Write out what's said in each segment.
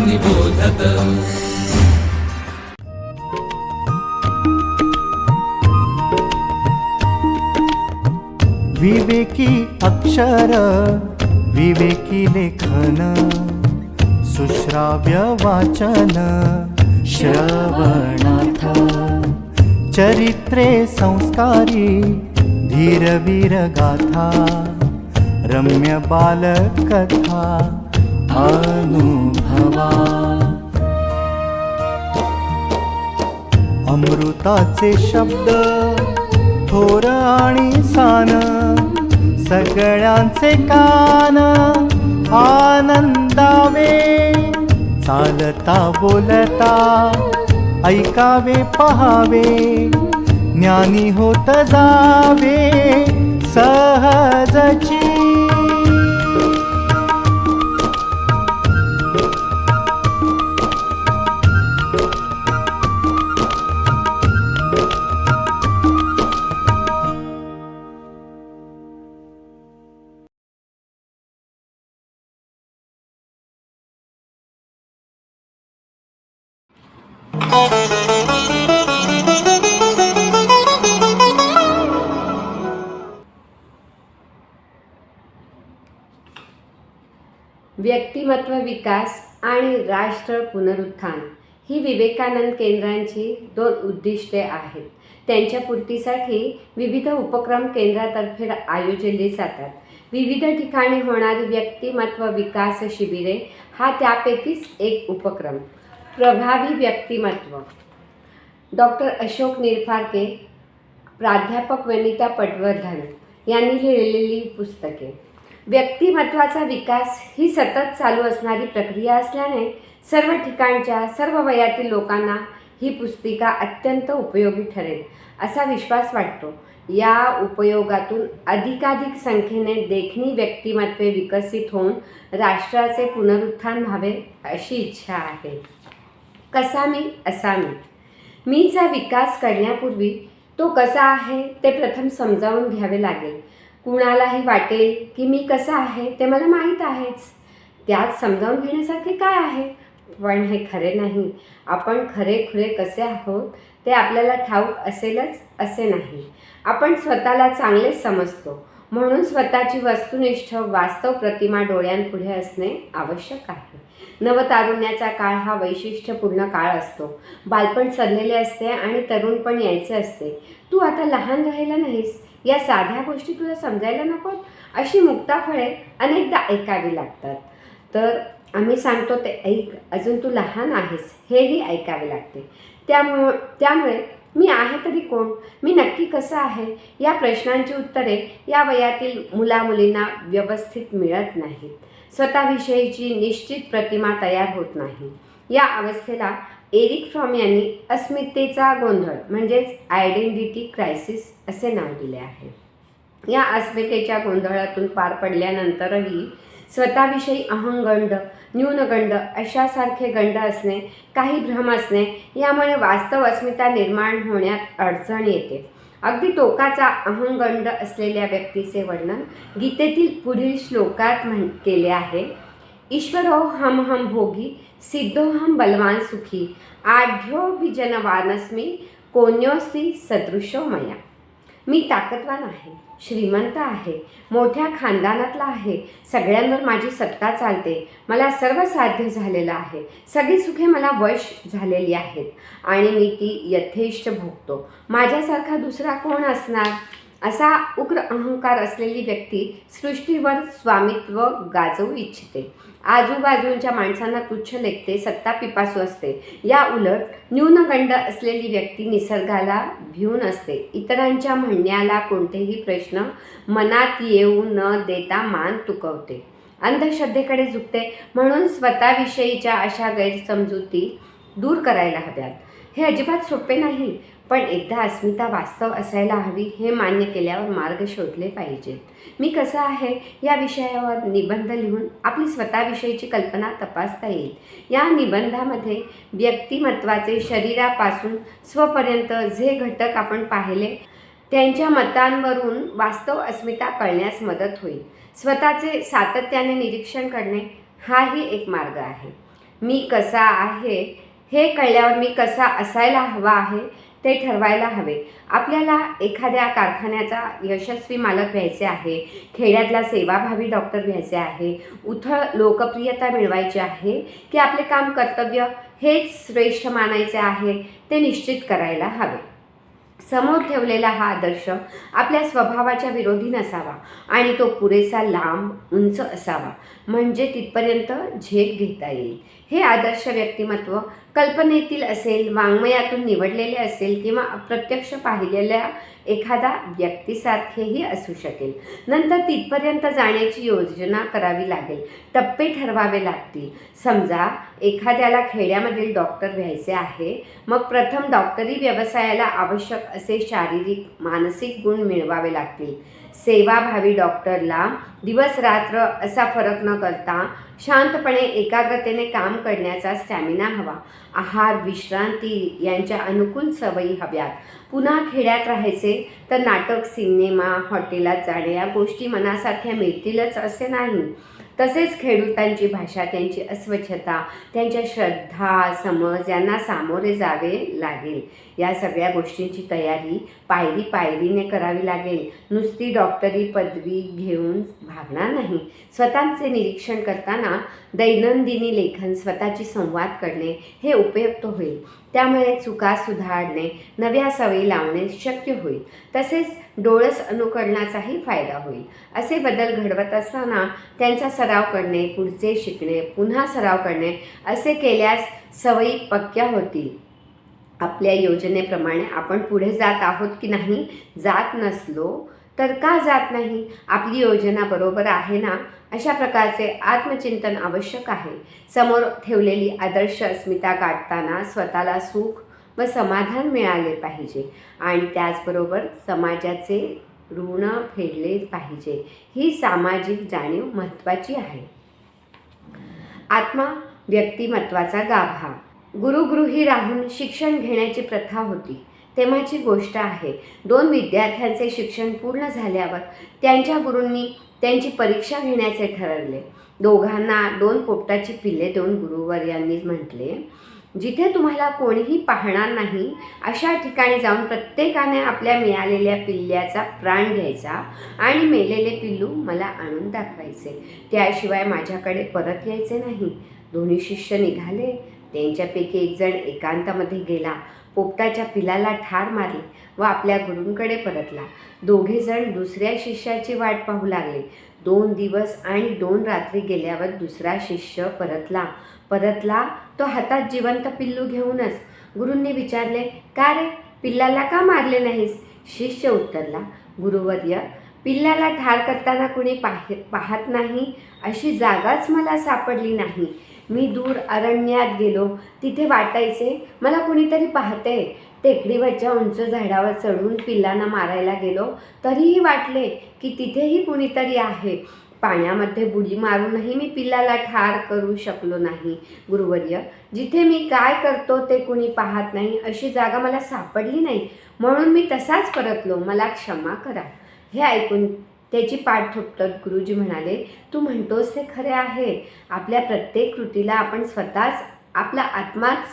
निबोधत। विवेकी अक्षर विवेकी लेखन सुश्राव्य वाचन श्रवणार्थ चरित्रे संस्कारी धीरवीर गाथा रम्य बालकथा अनुभवा अमृताचे शब्द थोर आणि सान सगळ्यांचे कान आनंदावे चालता बोलता ऐकावे पहावे ज्ञानी होत जावे सहजची। व्यक्तिमत्व विकास आणि राष्ट्र पुनरुत्थान ही विवेकानंद केंद्रांची 2 उद्दिष्टे आहेत। त्यांच्या पूर्तीसाठी विविध उपक्रम केंद्रातर्फे आयोजले जातात। विविध ठिकाणी होणारी व्यक्तिमत्व विकास शिबिरे हा त्यापैकीच एक उपक्रम। प्रभावी व्यक्तिमत्व डॉक्टर अशोक निरफाडके, प्राध्यापक वनिता पटवर्धन यांनी लिहिलेली पुस्तके। व्यक्तिमत्वाचा विकास ही सतत चालू असणारी प्रक्रिया असल्याने सर्व ठिकाणच्या सर्व वयातील लोकांना ही पुस्तिका अत्यंत उपयोगी ठरेल असा विश्वास वाटतो। या उपयोगातून अधिकाधिक संख्येने देखणी व्यक्तिमत्वे विकसित होऊन राष्ट्राचे पुनरुत्थान व्हावे अशी इच्छा आहे। कसा मी असा मी, मीचा विकास करण्यापूर्वी तो कसा आहे ते प्रथम समजावून घ्यावे लागेल। कुणालाही वाटेल की मी कसा आहे ते मला माहीत आहेच, त्यात समजावून घेण्यासारखे काय आहे? पण हे खरे नाही। आपण खरेखुरे कसे आहोत ते आपल्याला ठाऊक असेलच असे नाही। आपण स्वतःला चांगलेच समजतो म्हणून स्वतःची वस्तुनिष्ठ वास्तव प्रतिमा डोळ्यांपुढे असणे आवश्यक आहे। नवतारुण्याचा काळ हा वैशिष्ट्यपूर्ण काळ असतो। बालपण सडलेले असते आणि तरुणपण यायचे असते। तू आता लहान राहिला नाहीस या साध्या गोष्टी तुला समजायला नको अशी मुक्ताफळे अनेकदा ऐकावी लागतात। तर आम्ही सांगतो ते ऐक, अजून तू लहान आहेस हेही ऐकावे लागते। त्यामुळे मी आहे तरी कोण, मी नक्की कसं आहे या प्रश्नांची उत्तरे या वयातील मुलामुलींना व्यवस्थित मिळत नाहीत। स्वतःविषयीची निश्चित प्रतिमा तयार होत नाही। या अवस्थेला एरिक फ्रॉम यांनी अस्मितेचा गोंधळ म्हणजेच आयडेंटिटी क्रायसिस असे नाव दिले आहे। या अस्मितेच्या गोंधळातून पार पडल्यानंतरही स्वतःविषयी अहंगंड, न्यूनगंड अशासारखे गंड असणे, काही भ्रम असणे यामुळे वास्तव अस्मिता निर्माण होण्यात अडचण येते। अगदी टोकाचा अहंगंड असलेल्या व्यक्तीचे वर्णन गीतेतील पुढील श्लोकात केले आहे। ईश्वरो हम भोगी सिद्धोहम बलवान सुखी आढ्यो विजनवानस्मी कोण्योसी सदृशो मया। मी ताकदवान आहे, श्रीमंत आहे, मोठ्या खानदानातला आहे, सगळ्यांवर माझी सत्ता चालते, मला सर्व साध्य झालेलं आहे, सगळी सुखे मला वश झालेली आहेत आणि मी ती यथेष्ट भोगतो। माझ्यासारखा दुसरा कोण असणार? असा उग्र अहंकार असलेली व्यक्ती सृष्टीवर स्वामित्व गाजवू इच्छिते, आजूबाजूच्या माणसांना तुच्छ लेखते, सत्ता पिपासू असते। या उलट न्यूनगंड असलेली व्यक्ती निसर्गाला भिऊन असते, इतरांच्या म्हणण्याला कोणतेही प्रश्न मनात येऊ न देता मान तुकवते, अंधश्रद्धेकडे झुकते। म्हणून स्वतःविषयीच्या अशा गैरसमजुती दूर करायला हव्यात। हे अजिबात सोपे नाही, पण एकदा अस्मिता वास्तव असायला हवी हे मान्य केल्यावर मार्ग शोधले पाहिजेत। मी कसा आहे या विषयावर निबंध लिहून आपली स्वतःविषयीची कल्पना तपासता येईल। या निबंधामध्ये व्यक्तिमत्वाचे शरीरापासून स्वपर्यंत जे घटक आपण पाहिले त्यांच्या मतांवरून वास्तव अस्मिता कळण्यास मदत होईल। स्वतःचे सातत्याने निरीक्षण करणे हाही एक मार्ग आहे। मी कसा आहे हे कळल्यावर मी कसा असायला हवा आहे ते ठरवायला हवे. आपल्याला एखाद्या कारखान्याचा यशस्वी मालक व्हायचे आहे, खेड्यातला सेवाभावी डॉक्टर व्हायचे आहे, उथळ लोकप्रियता मिळवायची आहे की आपले काम कर्तव्य हेच श्रेष्ठ मानायचे आहे ते निश्चित करायला हवे. समोर ठेवलेला हा आदर्श आपल्या स्वभावाच्या विरोधी नसावा आणि तो पुरेसा लांब उंच असावा, म्हणजे तिथपर्यंत झेप घेता येईल. हे आदर्श व्यक्तिमत्व कल्पनेतील असेल, वाङ्मयातून निवडलेले असेल किंवा अप्रत्यक्ष पाहिलेल्या एखादा व्यक्तीसारखेही असू शकेल. नंतर तिथपर्यंत जाण्याची योजना करावी लागेल, टप्पे ठरवावे लागतील. समजा एखाद्याला खेड्यामधील डॉक्टर व्हायचे आहे, मग प्रथम डॉक्टरी व्यवसायाला आवश्यक असे शारीरिक मानसिक गुण मिळवावे लागतील. सेवाभावी डॉक्टरला दिवस रात्र असा फरक न करता शांतपणे एकाग्रतेने काम करण्याचा स्टॅमिना हवा. आहार, विश्रांती यांच्या अनुकूल सवयी हव्यात. पुन्हा खेड्यात राहायचे तर नाटक, सिनेमा, हॉटेलात जाणे या गोष्टी मनासारख्या मिळतीलच असे नाही. तसेच खेडूतांची भाषा, त्यांची अस्वच्छता, त्यांच्या श्रद्धा, समज यांना सामोरे जावे लागेल. या सगळ्या गोष्टींची तयारी पायरी पायरीने करावी लागेल. नुसती डॉक्टरी पदवी घेऊन भागणार नाही. स्वतःचे निरीक्षण करताना दैनंदिनी लेखन, स्वतःची संवाद करणे हे उपयुक्त होईल. त्यामुळे चुका सुधारणे, नव्या सवयी लावणे शक्य होईल. तसेच डोळस अनुकरणाचाही फायदा होईल. असे बदल घडवत असताना त्यांचा सराव करणे, पुढचे शिकणे, पुन्हा सराव करणे असे केल्यास सवयी पक्क्या होतील. आपल्या योजनेप्रमाणे आपण पुढे जात आहोत की नाही? जात नसलो तर का जात नाही? आपली योजना बरोबर आहे ना? अशा प्रकारचे आत्मचिंतन आवश्यक आहे. समोर ठेवलेली आदर्श अस्मिता गाठताना स्वतःला सुख व समाधान मिळाले पाहिजे आणि त्याचबरोबर समाजाचे ऋण फेडले पाहिजे. ही सामाजिक जाणीव महत्त्वाची आहे. आत्मा व्यक्तिमत्वाचा गाभा. गुरुगृही राहून शिक्षण घेण्याची प्रथा होती. तेव्हाची गोष्ट आहे. 2 विद्यार्थ्यांचे शिक्षण पूर्ण झाल्यावर त्यांच्या गुरूंनी त्यांची परीक्षा घेण्याचे ठरवले. दोघांना 2 पोपटाची पिल्ले देऊन गुरुवर्यांनी म्हटले, जिथे तुम्हाला कोणीही पाहणार नाही अशा ठिकाणी जाऊन प्रत्येकाने आपल्या मिळालेल्या पिल्ल्याचा प्राण घ्यायचा आणि मेलेले पिल्लू मला आणून दाखवायचे. त्याशिवाय माझ्याकडे परत यायचे नाही. दोन्ही शिष्य निघाले. त्यांच्यापैकी एक जण एकांतामध्ये गेला, पोपटाच्या पिलाला ठार मारले व आपल्या गुरूंकडे परतला. दोघे जण दुसऱ्या शिष्याची वाट पाहू लागले. 2 दिवस आणि 2 रात्री गेल्यावर दुसरा शिष्य परतला तो हातात जिवंत पिल्लू घेऊनच. गुरूंनी विचारले, का रे, पिल्लाला का मारले नाहीस? शिष्य उत्तरला, गुरुवर्य, पिल्लाला ठार करताना कुणी पाहत नाही अशी जागाच मला सापडली नाही. मी दूर अरण्यात गेलो, तिथे वाटायचे मला कुणीतरी पाहते. टेकडीवरच्या उंच झाडावर चढून पिल्लांना मारायला गेलो तरीही वाटले की तिथेही कुणीतरी आहे. पाण्यामध्ये बुडी मारूनही मी पिल्लाला ठार करू शकलो नाही. गुरुवर्य, जिथे मी काय करतो ते कुणी पाहत नाही अशी जागा मला सापडली नाही, म्हणून मी तसाच परतलो. मला क्षमा करा. हे ऐकून त्याची पाठ थोपटत गुरुजी म्हणाले, तू म्हणतोस ते खरे आहे. आपल्या प्रत्येक कृतीला आपण स्वतःच, आपला आत्माच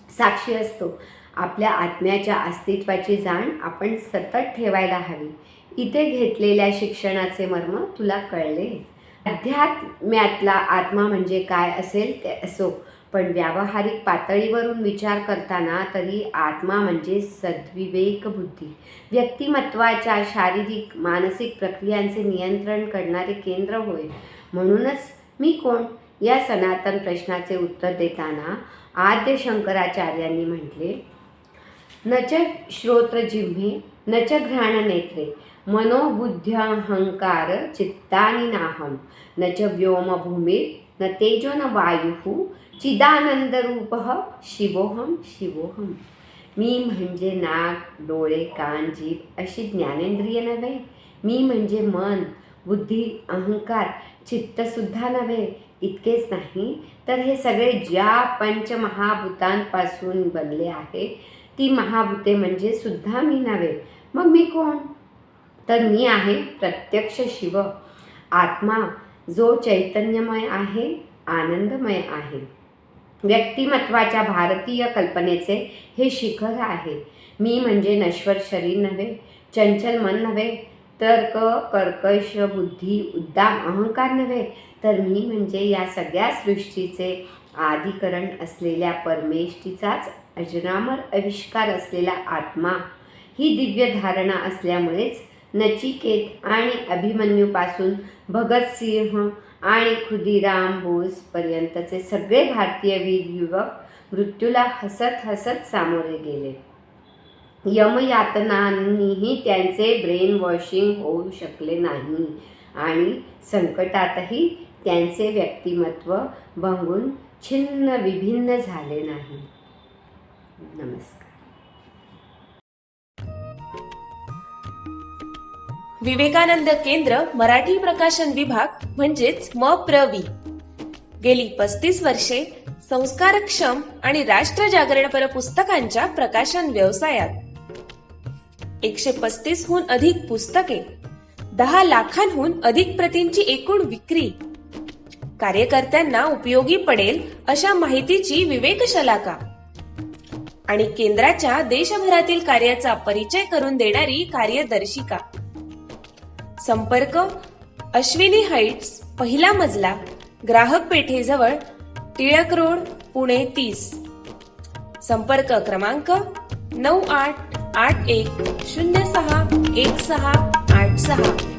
साक्षी असतो. आपल्या आत्म्याच्या अस्तित्वाची जाण आपण सतत ठेवायला हवी. इथे घेतलेल्या शिक्षणाचे मर्म तुला कळले. अध्यात्म्यातला आत्मा म्हणजे काय असेल ते असो, पण व्यावहारिक पातळीवरून विचार करताना तरी आत्मा म्हणजे सद्विवेक बुद्धी, व्यक्तिमत्वाच्या शारीरिक मानसिक प्रक्रियांचे नियंत्रण करणारे केंद्र होय. म्हणूनच मी कोण या सनातन प्रश्नाचे उत्तर देताना आद्य शंकराचार्यांनी म्हटले, न च श्रोत्रजिह्वे न च घ्राणनेत्रे मनोबुद्ध्यहंकार चित्तानि नाहं न च व्योमभूमिर् न तेजो न वायुः चिदानंदरूपः शिवोहम शिवोहम. मी म्हणजे नाक, डोळे, कान, जीभ अशी ज्ञानेंद्रिय नव्हे. मी म्हणजे मन, बुद्धी, अहंकार, चित्तसुद्धा नव्हे. इतकेच नाही तर हे सगळे ज्या पंचमहाभूतांपासून बनले आहे ती महाभूते म्हणजे सुद्धा मी नव्हे. मग मी कोण? तर मी आहे प्रत्यक्ष शिव, आत्मा, जो चैतन्यमय आहे, आनंदमय आहे. व्यक्तिमत्वाच्या भारतीय कल्पनेचे हे शिखर आहे. मी म्हणजे नश्वर शरीर नव्हे, चंचल मन नव्हे, तर्क कर्कश बुद्धी उद्दाम अहंकार नव्हे, तर मी म्हणजे या सगळ्या सृष्टीचे आदिकरण असलेल्या परमेष्ठीचाच अजरामर आविष्कार असलेला आत्मा. ही दिव्य धारणा असल्यामुळेच नचिकेत आणि अभिमन्यूपासून भगतसिंह आणि खुदीराम बोस पर्यंतचे सगळे भारतीय वीर युवक मृत्यूला हसत हसत सामोरे गेले. यमयातनांनीही त्यांचे ब्रेन वॉशिंग होऊ शकले नाही आणि संकटातही त्यांचे व्यक्तिमत्व भंगून छिन्न विभिन्न झाले नाही. नमस्कार. विवेकानंद केंद्र मराठी प्रकाशन विभाग म्हणजेच MPRV गेली 35 वर्षे संस्कारक्षम आणि राष्ट्र जागरणपर पुस्तकांच्या प्रकाशन व्यवसायात. 135 हून अधिक पुस्तके, 10 लाखांहून अधिक प्रतींची एकूण विक्री, कार्यकर्त्यांना उपयोगी पडेल अशा माहितीची विवेकशलाका आणि केंद्राच्या देशभरातील कार्याचा परिचय करून देणारी कार्यदर्शिका. संपर्क अश्विनी हाईट्स, पहिला मजला, ग्राहक पेठेजवळ, टिळक रोड, पुणे 30. संपर्क क्रमांक 9881061686.